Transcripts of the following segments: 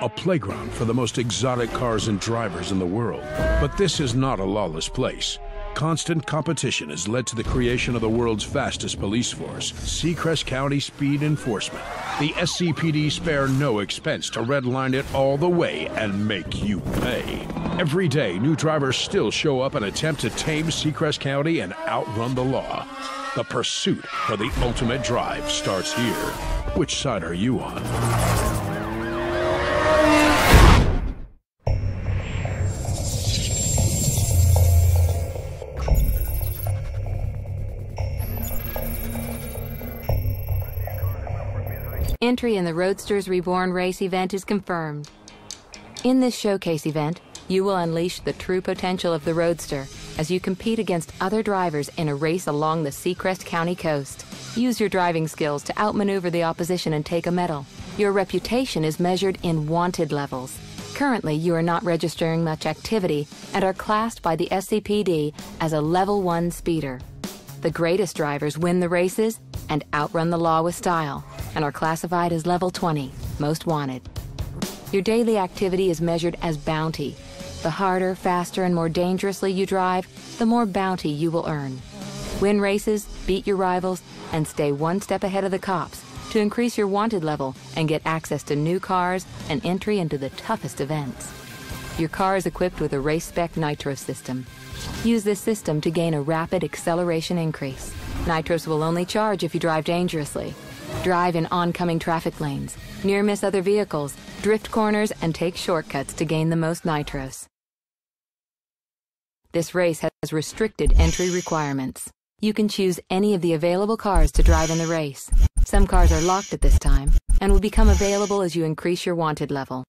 a playground for the most exotic cars and drivers in the world. But this is not a lawless place. Constant competition has led to the creation of the world's fastest police force, Seacrest County Speed Enforcement. The SCPD spare no expense to redline it all the way and make you pay. Every day, new drivers still show up and attempt to tame Seacrest County and outrun the law. The pursuit for the ultimate drive starts here. Which side are you on? Entry in the Roadsters Reborn race event is confirmed. In this showcase event, you will unleash the true potential of the Roadster as you compete against other drivers in a race along the Seacrest County coast. Use your driving skills to outmaneuver the opposition and take a medal. Your reputation is measured in wanted levels. Currently, you are not registering much activity and are classed by the SCPD as a Level 1 speeder. The greatest drivers win the races and outrun the law with style, and are classified as Level 20, Most Wanted. Your daily activity is measured as bounty. The harder, faster, and more dangerously you drive, the more bounty you will earn. Win races, beat your rivals, and stay one step ahead of the cops to increase your wanted level and get access to new cars and entry into the toughest events. Your car is equipped with a race-spec nitro system. Use this system to gain a rapid acceleration increase. Nitros will only charge if you drive dangerously. Drive in oncoming traffic lanes, near-miss other vehicles, drift corners, and take shortcuts to gain the most nitros. This race has restricted entry requirements. You can choose any of the available cars to drive in the race. Some cars are locked at this time and will become available as you increase your wanted level.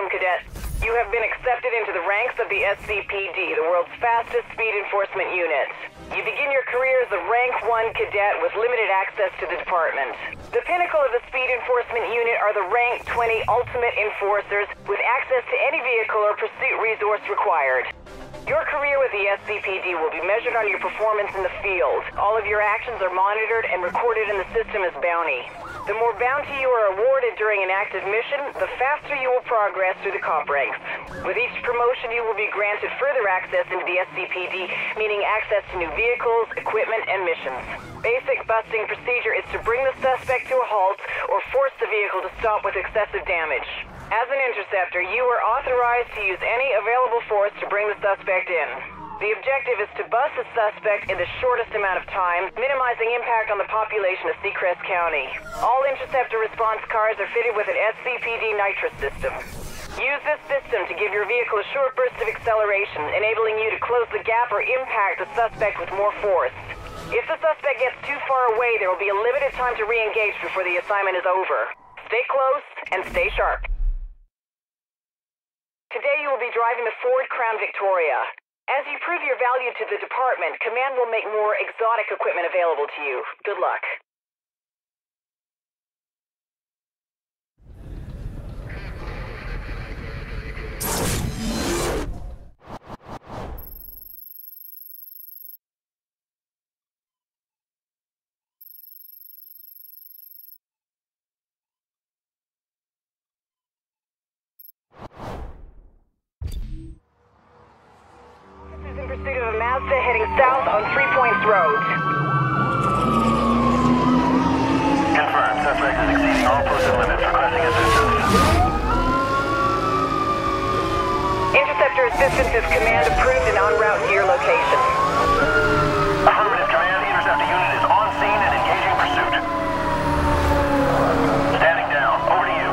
Welcome, Cadet. You have been accepted into the ranks of the SCPD, the world's fastest speed enforcement unit. You begin your career as a Rank 1 cadet with limited access to the department. The pinnacle of the speed enforcement unit are the Rank 20 Ultimate Enforcers with access to any vehicle or pursuit resource required. Your career with the SCPD will be measured on your performance in the field. All of your actions are monitored and recorded in the system as bounty. The more bounty you are awarded during an active mission, the faster you will progress through the cop ranks. With each promotion, you will be granted further access into the SCPD, meaning access to new vehicles, equipment, and missions. Basic busting procedure is to bring the suspect to a halt or force the vehicle to stop with excessive damage. As an interceptor, you are authorized to use any available force to bring the suspect in. The objective is to bust the suspect in the shortest amount of time, minimizing impact on the population of Seacrest County. All interceptor response cars are fitted with an SCPD nitrous system. Use this system to give your vehicle a short burst of acceleration, enabling you to close the gap or impact the suspect with more force. If the suspect gets too far away, there will be a limited time to re-engage before the assignment is over. Stay close and stay sharp. Today you will be driving the Ford Crown Victoria. As you prove your value to the department, Command will make more exotic equipment available to you. Good luck. In pursuit of a Mazda heading south on 3 Points Road. Confirmed. Suspect is exceeding all posted limits. Requesting assistance. Interceptor assistance is command approved and en route to your location. Affirmative, command. The interceptor unit is on scene and engaging pursuit. Standing down. Over to you.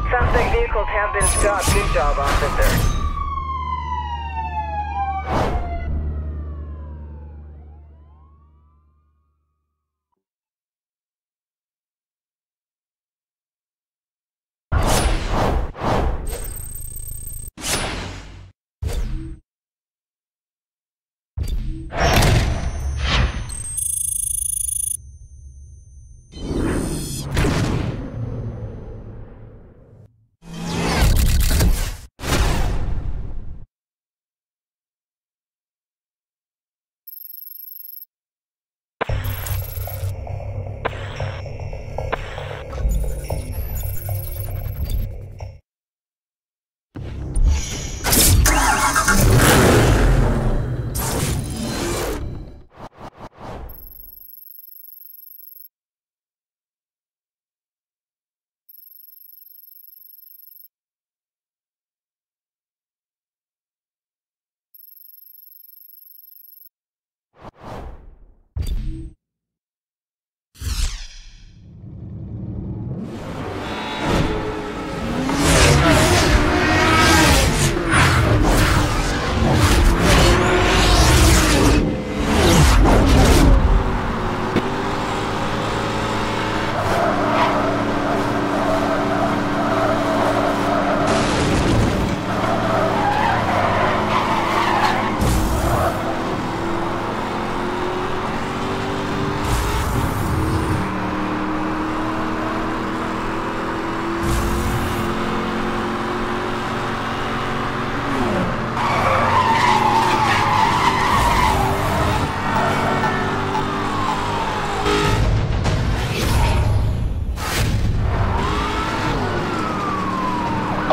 Suspect vehicles have been stopped. Good job, officer.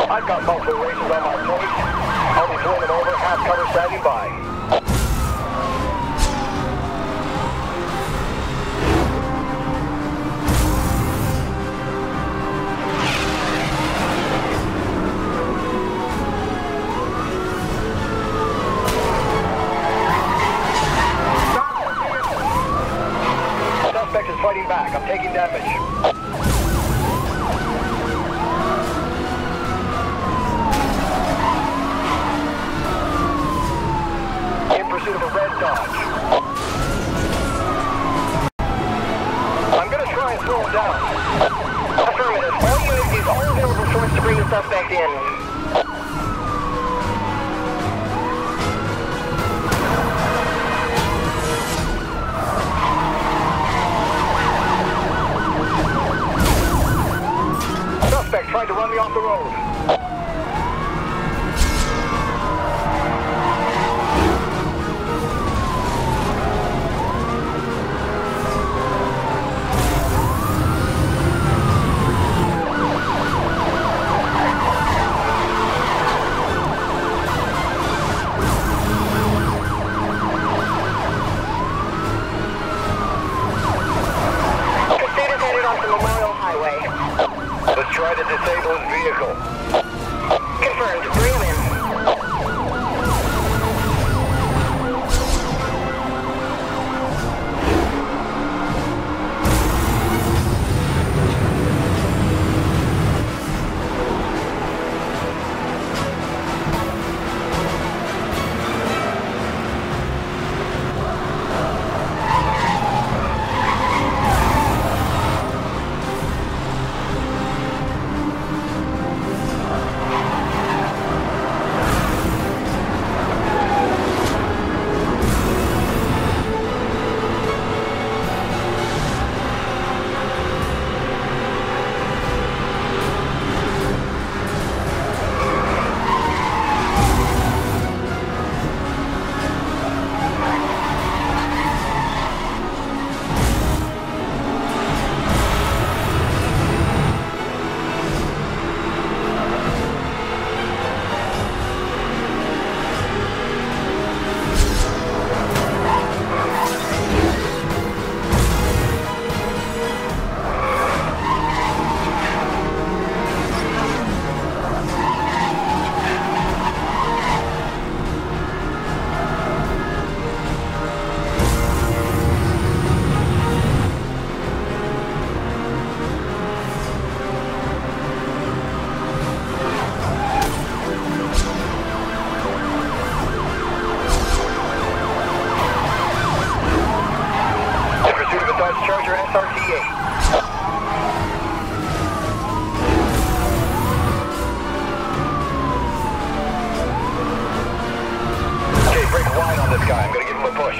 I've got multiple races on my plate. I'll be pulling them over, half cover standing by. In pursuit of a red Dodge. I'm gonna try and slow him down. Affirmative. All units use all available force to bring the suspect in. Suspect tried to run me off the road. Pursuit is headed onto Memorial Highway. Let's try to disable his vehicle. Confirmed. Bring him in. Charger SRT-8. Okay, break wide on this guy. I'm gonna give him a push.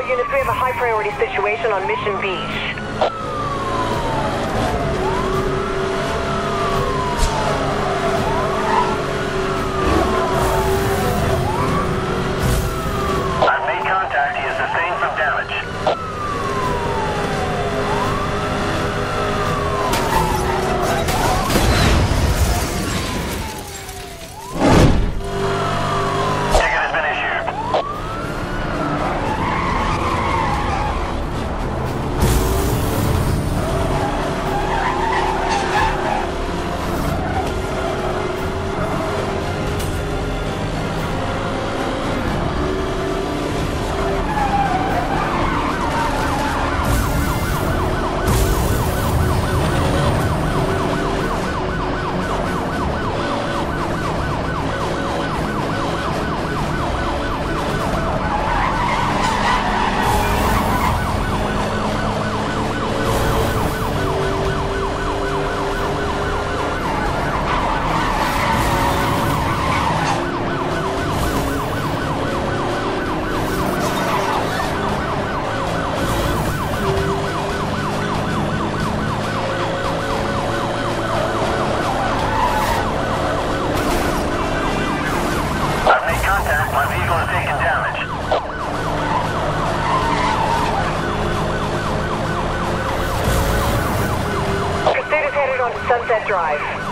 Units, we have a high priority situation on Mission Beach. I've made contact. He has sustained some damage. Ticket has been issued. Sunset Drive.